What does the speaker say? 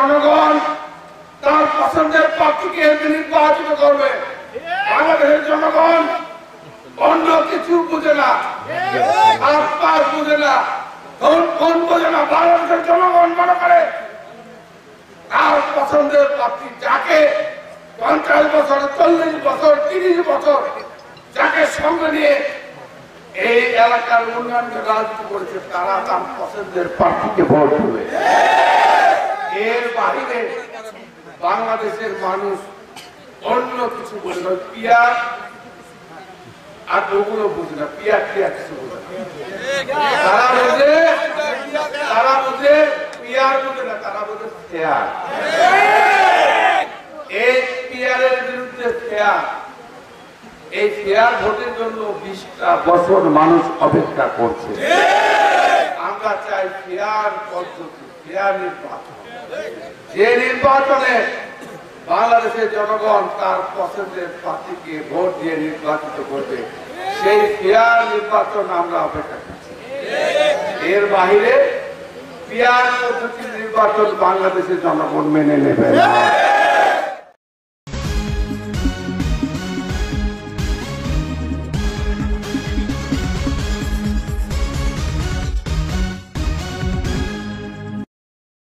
জনগণ তার পছন্দের প্রার্থীকে নির্বাচিত করবে। বাংলাদেশের জনগণ অন্য কিছু বুঝে না, আশপাশ বুঝে না, কোন বোঝে না। বাংলাদেশের জনগণ মনে করে তার পছন্দের প্রার্থী যাকে 50 বছর, 40 বছর, 30 বছর যাকে সঙ্গে নিয়ে এই এলাকার উন্নয়নকে রাজনীতি করেছে, তারা তার পছন্দের প্রার্থীকে ভোট দেবে। এর বাহিরে বাংলাদেশের মানুষ অন্য কিছু বোঝে না। পিয়ার আর ওগুলো বুঝে না, পিয়ার কিছু বোঝে না। তারা বোঝে পিয়ার বোঝে না, তারা বোঝে ফেয়ার। এই পিয়ারের বিরুদ্ধে ফেয়ার, এই ফেয়ার ভোটের জন্য 20টা বছর মানুষ অপেক্ষা করছে। আমরা চাই ফেয়ার পদ্ধতি, ফেয়ার নির্বাচন, যে নির্বাচনে বাংলাদেশের জনগণ তার পছন্দের প্রার্থীকে ভোট দিয়ে নির্বাচিত করবে, সেই ফেয়ার নির্বাচন আমরা অপেক্ষা করছি। এর বাহিরে ফেয়ার পদ্ধতির নির্বাচন বাংলাদেশের জনগণ মেনে নেবে না।